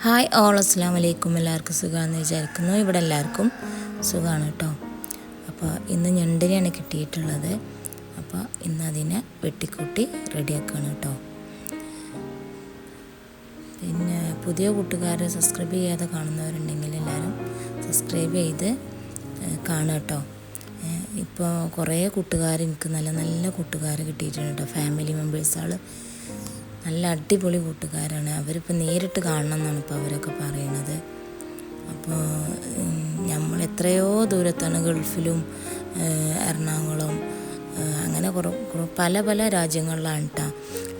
Hi all, അസ്സലാമു അലൈക്കും. എല്ലാവർക്കും സുഖമാണെന്ന് വിചാരിക്കുന്നു. ഇവിടെ എല്ലാവർക്കും സുഖമാണ് കേട്ടോ. അപ്പോൾ ഇന്ന് ഞണ്ടിനെയാണ് കിട്ടിയിട്ടുള്ളത്. അപ്പോൾ ഇന്ന് അതിനെ വെട്ടിക്കൂട്ടി റെഡിയാക്കുകയാണ് കേട്ടോ. പിന്നെ പുതിയ കൂട്ടുകാർ സബ്സ്ക്രൈബ് ചെയ്യാതെ കാണുന്നവരുണ്ടെങ്കിൽ എല്ലാവരും സബ്സ്ക്രൈബ് ചെയ്ത് കാണുക കേട്ടോ. ഇപ്പോൾ കുറേ കൂട്ടുകാർ, എനിക്ക് നല്ല നല്ല കൂട്ടുകാർ കിട്ടിയിട്ടുണ്ട് കേട്ടോ. ഫാമിലി മെമ്പേഴ്സുകൾ നല്ല അടിപൊളി കൂട്ടുകാരാണ്. അവരിപ്പോൾ നേരിട്ട് കാണണം എന്നാണ് ഇപ്പോൾ അവരൊക്കെ പറയണത്. അപ്പോൾ നമ്മൾ എത്രയോ ദൂരത്താണ്, ഗൾഫിലും എറണാകുളം അങ്ങനെ പല പല രാജ്യങ്ങളിലാണ് കേട്ടോ.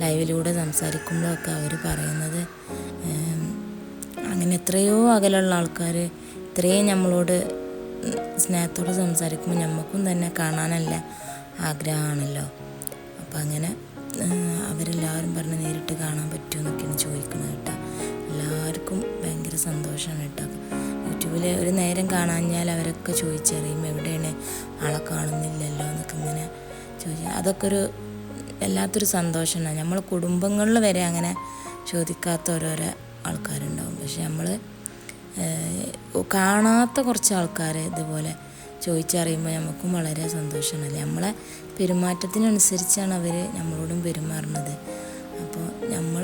ലൈവിലൂടെ സംസാരിക്കുമ്പോഴൊക്കെ അവർ പറയുന്നത് അങ്ങനെ എത്രയോ അകലുള്ള ആൾക്കാർ ഇത്രയും നമ്മളോട് സ്നേഹത്തോട് സംസാരിക്കുമ്പോൾ നമുക്കും തന്നെ കാണാനല്ല ആഗ്രഹമാണല്ലോ. അപ്പോൾ അങ്ങനെ അവരെല്ലാവരും പറഞ്ഞ് നേരിട്ട് കാണാൻ പറ്റുമെന്നൊക്കെയാണ് ചോദിക്കുന്നത് കേട്ടോ. എല്ലാവർക്കും ഭയങ്കര സന്തോഷമാണ് കേട്ടോ. യൂട്യൂബിൽ ഒരു നേരം കാണാഞ്ഞാൽ അവരൊക്കെ ചോദിച്ചറിയും എവിടെയാണ്, ആളെ കാണുന്നില്ലല്ലോ എന്നൊക്കെ ഇങ്ങനെ ചോദിച്ചാൽ അതൊക്കെ ഒരു വല്ലാത്തൊരു സന്തോഷമാണ്. നമ്മൾ കുടുംബങ്ങളിൽ വരെ അങ്ങനെ ചോദിക്കാത്ത ഓരോരോ ആൾക്കാരുണ്ടാവും. പക്ഷെ നമ്മൾ കാണാത്ത കുറച്ച് ആൾക്കാർ ഇതുപോലെ ചോദിച്ചറിയുമ്പോൾ നമുക്കും വളരെ സന്തോഷമാണല്ലേ. നമ്മളെ പെരുമാറ്റത്തിനനുസരിച്ചാണ് അവർ നമ്മളോടും പെരുമാറുന്നത്. അപ്പോൾ നമ്മൾ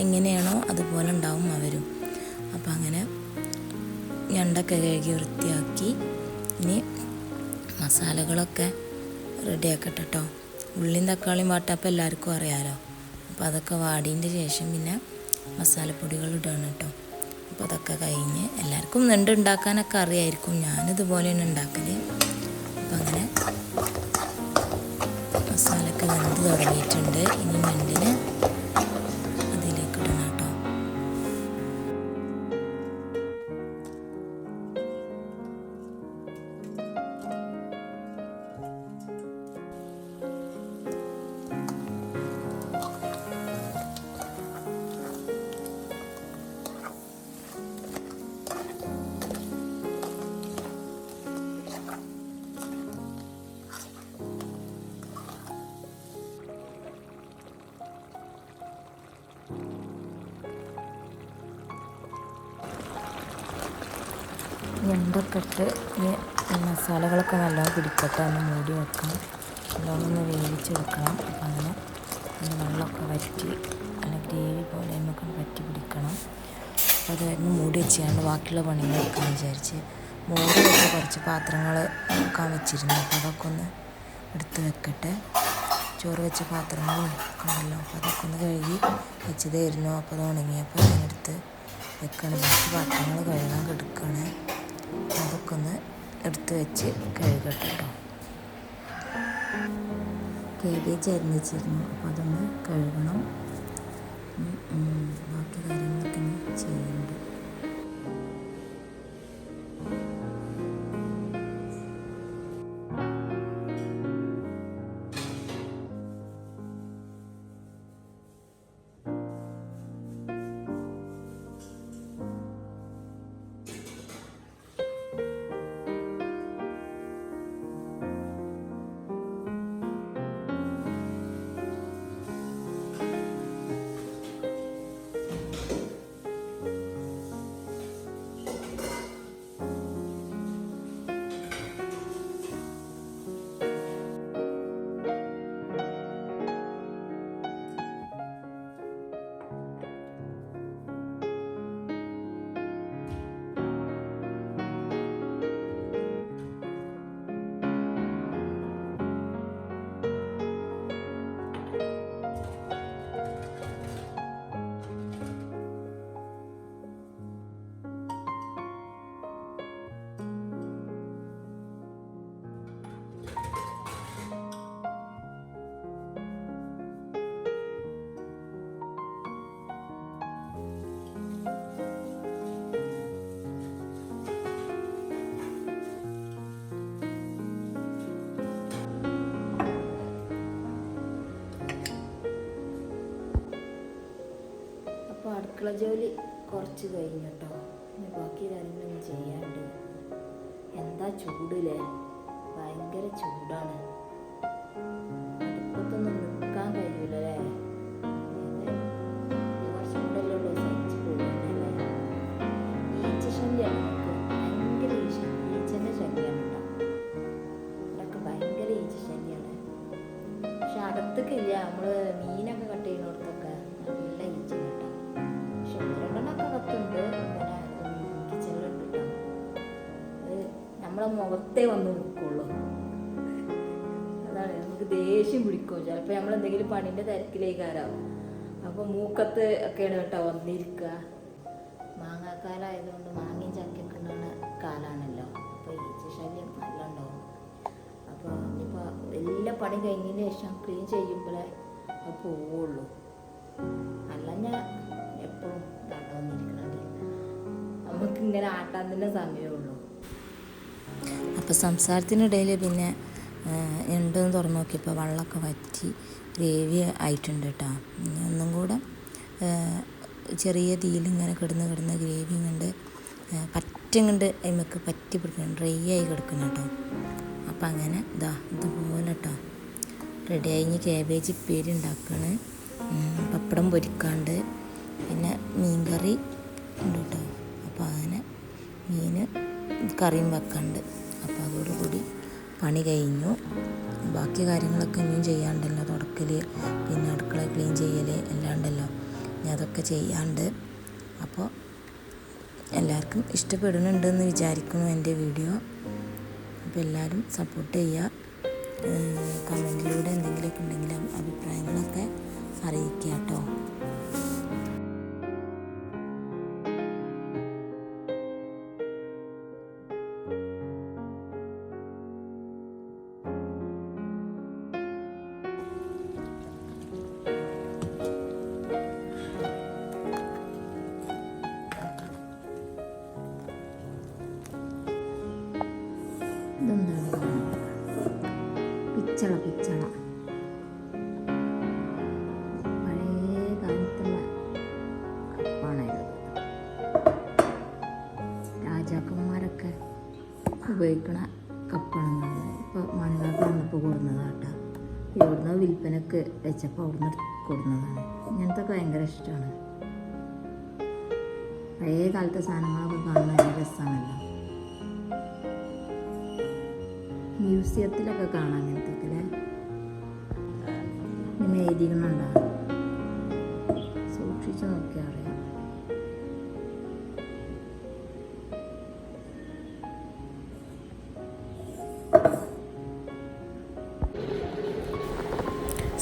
എങ്ങനെയാണോ അതുപോലെ ഉണ്ടാവും അവരും. അപ്പോൾ അങ്ങനെ ഞണ്ടൊക്കെ കഴുകി വൃത്തിയാക്കി ഇനി മസാലകളൊക്കെ റെഡിയാക്കട്ടെ കേട്ടോ. ഉള്ളിയും തക്കാളിയും വാട്ടപ്പം എല്ലാവർക്കും അറിയാമല്ലോ. അപ്പോൾ അതൊക്കെ വാടിയതിൻ്റെ ശേഷം പിന്നെ മസാലപ്പൊടികൾ ഇടണം കേട്ടോ. അപ്പോൾ അതൊക്കെ കഴിഞ്ഞ് എല്ലാവർക്കും ഞണ്ട് ഉണ്ടാക്കാനൊക്കെ അറിയായിരിക്കും. ഞാനിതുപോലെയാണ് ഉണ്ടാക്കൽ. അപ്പോൾ അങ്ങനെ മസാലയൊക്കെ വെന്ത് തുടങ്ങിയിട്ടുണ്ട്. ഇനി ഞണ്ടിന് അതിലേക്ക് ഇടണം കേട്ടോ. ഞണ്ടൊക്കെ ഇട്ട് ഈ മസാലകളൊക്കെ നല്ലോണം പിടിക്കട്ടെ. ഒന്ന് മൂടി വെക്കണം, നല്ലോണം ഒന്ന് വേവിച്ചെടുക്കണം. അപ്പം അങ്ങനെ വെള്ളമൊക്കെ വറ്റി നല്ല ഗ്രേവി പോലെ നമുക്ക് വറ്റി പിടിക്കണം. അപ്പോൾ അതായിരുന്നു മൂടി വെച്ചാണ്ട് ബാക്കിയുള്ള പണികൾ എടുക്കാൻ വിചാരിച്ച്. മൂടി വെച്ച് കുറച്ച് പാത്രങ്ങൾ വെക്കാൻ വെച്ചിരുന്നു. അപ്പോൾ അതൊക്കെ ഒന്ന് എടുത്ത് വെക്കട്ടെ. ചോറ് വെച്ച പാത്രങ്ങളും ഉണ്ടല്ലോ, അപ്പോൾ അതൊക്കെ ഒന്ന് കഴുകി വെച്ചതായിരുന്നു. അപ്പോൾ അത് ഉണങ്ങിയപ്പോൾ അതിനെടുത്ത് വെക്കണം. ബാക്കി പാത്രങ്ങൾ കഴുകാൻ കിടക്കുകയാണ്. അതൊക്കെ ഒന്ന് എടുത്ത് വെച്ച് കഴുകട്ടെ കേട്ടോ. കേബേജ് അരിഞ്ഞിരുന്നു, അപ്പോൾ അതൊന്ന് കഴുകണം. ബാക്കി കാര്യങ്ങളൊക്കെ ഇനി ചെയ്യുന്നുണ്ട്. അപ്പോൾ അടുക്കള ജോലി കുറച്ച് കഴിഞ്ഞു കേട്ടോ. ഇനി ബാക്കി കാര്യങ്ങളൊന്നും ചെയ്യാണ്ട്. എന്താ ചൂടില്ലേ, ഭയങ്കര ചൂടാണ്. അടുപ്പത്തൊന്നും നിൽക്കാൻ കഴിയൂലേ. കുറച്ചും കൂടെ അല്ലേ ഉള്ളൂ, സഹിച്ച് പോകുന്നല്ലേ. നമ്മൾ മീനൊക്കെ കട്ട് ചെയ്യുന്നിടത്തൊക്കെ നല്ല ഈച്ച കേട്ടോ. പക്ഷെ 1-2 അകത്തുണ്ട്, ഇങ്ങനെ കിച്ചണിലുണ്ട് കേട്ടോ. അത് നമ്മളെ മുഖത്തേ വന്ന് നിൽക്കുള്ളൂ. അതാണ് നമുക്ക് ദേഷ്യം പിടിക്കും. ചിലപ്പോൾ നമ്മൾ എന്തെങ്കിലും പണീൻ്റെ തിരക്കിലേക്കാരാവും. അപ്പോൾ മൂക്കത്ത് ഒക്കെയാണ് കേട്ടോ വന്നിരിക്കുക. മാങ്ങാക്കാലമായതുകൊണ്ട് മാങ്ങയും ചക്കയൊക്കെ ഉണ്ടാകുന്ന കാലമാണല്ലോ. അപ്പോൾ ഈച്ച ശല്യം നല്ല ഉണ്ടാവും. അപ്പോൾ ഇനിയിപ്പോൾ എല്ലാ പണി കഴിഞ്ഞതിന് ശേഷം ക്ലീൻ ചെയ്യുമ്പോഴേ അത് പോവുള്ളൂ. അല്ല ഞാൻ എപ്പോഴും ഇതായിട്ട് വന്നിരിക്കണത് നമുക്കിങ്ങനെ ആട്ടാൻ തന്നെ സമയമുള്ളൂ. അപ്പോൾ സംസാരത്തിനിടയിൽ പിന്നെ ഉണ്ടെന്ന് തുറന്നു നോക്കിയപ്പോൾ വെള്ളമൊക്കെ വറ്റി ഗ്രേവി ആയിട്ടുണ്ട് കേട്ടോ. ഒന്നും കൂടെ ചെറിയ തീയിലിങ്ങനെ കിടന്ന് ഗ്രേവി കണ്ട് പറ്റങ്ങണ്ട് അതിമക്ക് പറ്റി പിടിക്കണം, ഡ്രൈ ആയി കിടക്കണം കേട്ടോ. അപ്പം അങ്ങനെ ഇതുപോലെ കേട്ടോ റെഡിയായി. ഇനി കാബേജ് ഉപ്പേരി ഉണ്ടാക്കണ്, പപ്പടം പൊരിക്കാണ്ട്, പിന്നെ മീൻ കറി ഉണ്ട് കേട്ടോ. അപ്പോൾ അങ്ങനെ മീൻ കറിയും വെക്കാണ്ട്. അപ്പോൾ അതോടുകൂടി പണി കഴിഞ്ഞു. ബാക്കി കാര്യങ്ങളൊക്കെ ഇനിയും ചെയ്യാണ്ടല്ലോ, തുടക്കൽ, പിന്നെ അടുക്കള ക്ലീൻ ചെയ്യൽ എല്ലാം ഉണ്ടല്ലോ. ഞാൻ അതൊക്കെ ചെയ്യാണ്ട്. അപ്പോൾ എല്ലാവർക്കും ഇഷ്ടപ്പെടുന്നുണ്ടെന്ന് വിചാരിക്കുന്നു എൻ്റെ വീഡിയോ. അപ്പോൾ എല്ലാവരും സപ്പോർട്ട് ചെയ്യുക. കമൻറ്റിലൂടെ എന്തെങ്കിലുമൊക്കെ ഉണ്ടെങ്കിൽ അഭിപ്രായങ്ങളൊക്കെ അറിയിക്കുക കേട്ടോ. ഇതെന്താണ് പിച്ചള പഴയ കാലത്തുള്ള കപ്പാണത്. രാജാക്കന്മാരൊക്കെ ഉപയോഗിക്കണ കപ്പാണെന്നാണ്. ഇപ്പോൾ മണികാക്ക് വന്നപ്പോൾ കൊടുന്നതാട്ടോ. ഇവിടുന്ന് വിൽപ്പനക്ക് വെച്ചപ്പോൾ അവിടുന്ന് കൊടുന്നതാണ്. ഇങ്ങനത്തെ ഭയങ്കര ഇഷ്ടമാണ്. പഴയ കാലത്തെ സാധനങ്ങളൊക്കെ കാണുന്ന നല്ല രസമാണല്ലോ. മ്യൂസിയത്തിലൊക്കെ കാണാം അങ്ങനത്തെ ഒക്കെ അല്ലേ. ഇങ്ങനെ എഴുതികളുണ്ടാകും, സൂക്ഷിച്ച് നോക്കിയാൽ അറിയാം.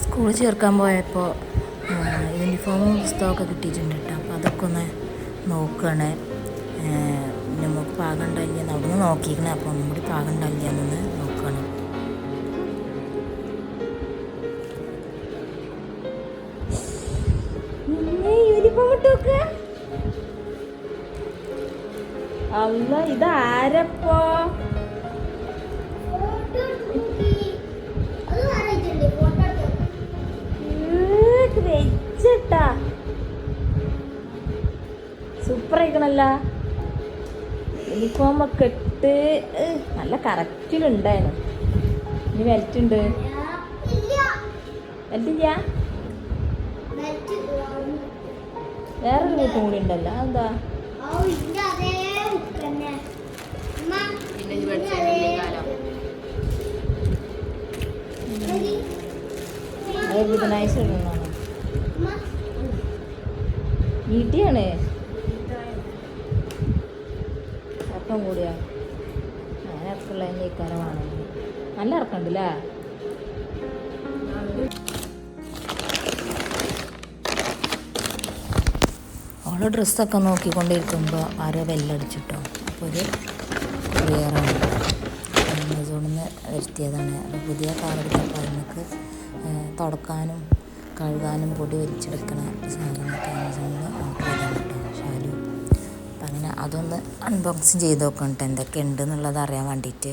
സ്കൂളിൽ ചേർക്കാൻ പോയപ്പോൾ യൂണിഫോമും പുസ്തകമൊക്കെ കിട്ടിയിട്ടുണ്ട് കേട്ടോ. അപ്പോൾ അതൊക്കെ ഒന്ന് നോക്കുകയാണ്. നമുക്ക് പാകം ഉണ്ടായില്ലെന്ന് അവിടെ നിന്ന് നോക്കിയിരിക്കണേ. അപ്പോൾ ഒന്നും കൂടി പാകം ഉണ്ടായില്ലെന്ന് നോക്കണം. അല്ല ഇതാരപ്പോ വെച്ചിട്ടാ സൂപ്പർ ആയിക്കണല്ല. യൂണിഫോമൊക്കെ ഇട്ട് നല്ല കറക്റ്റിലുണ്ടായിരുന്നു. ഇനി വെൽറ്റുണ്ട്, വെൽറ്റില്ല, വേറൊരു കൂട്ടും കൂടി ഉണ്ടല്ലോ. അതെന്താ അത് ബുധനാഴ്ച ഇടണോ? വീട്ടിയാണ് ഇറക്കം കൂടിയാ. ഞാൻ ഇറക്കമുള്ള ഇക്കാരമാണ്. നല്ല ഇറക്കണ്ടല്ലേ. അവളെ ഡ്രസ്സൊക്കെ നോക്കിക്കൊണ്ടിരിക്കുമ്പോൾ ആരോ ബെല്ലടിച്ചിട്ടോ. അപ്പോൾ ഒരു കൊറിയറാണ്, ആമസോണിൽ നിന്ന് വരുത്തിയതാണ്. അപ്പോൾ പുതിയ കാറെടുത്തപ്പോൾ അതിനൊക്കെ തുടക്കാനും കഴുകാനും പൊടി വലിച്ചെടുക്കണ സാധനമൊക്കെ ആമസോണിൽ ഓർഡർ ചെയ്താണ് കേട്ടോ, ഷാലു. അപ്പം അങ്ങനെ അതൊന്ന് അൺബോക്സിങ് ചെയ്ത് നോക്കണം കേട്ടോ, എന്തൊക്കെ ഉണ്ട് എന്നുള്ളത് അറിയാൻ വേണ്ടിയിട്ട്.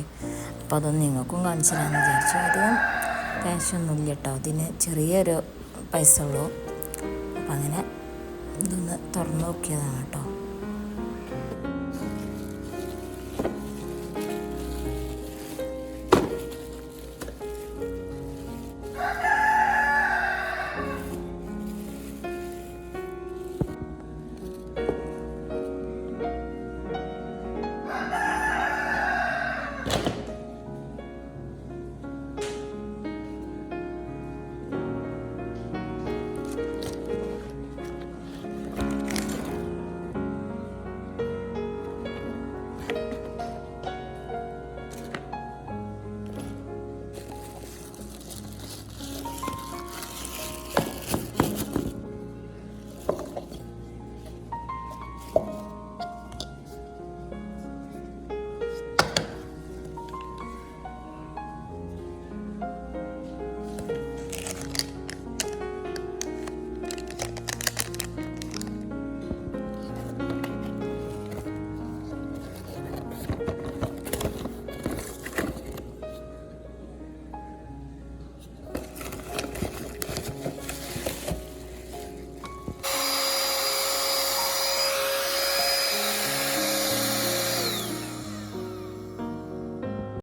അപ്പോൾ അതൊന്ന് നിങ്ങൾക്കും കാണിച്ചു തരാമെന്ന് വിചാരിച്ചു. അധികം ക്യാഷൊന്നുമില്ല കേട്ടോ, അതിന് ചെറിയൊരു പൈസ ഉള്ളൂ. അപ്പം അങ്ങനെ ഇതൊന്ന് തുറന്നു നോക്കിയതാണ് കേട്ടോ.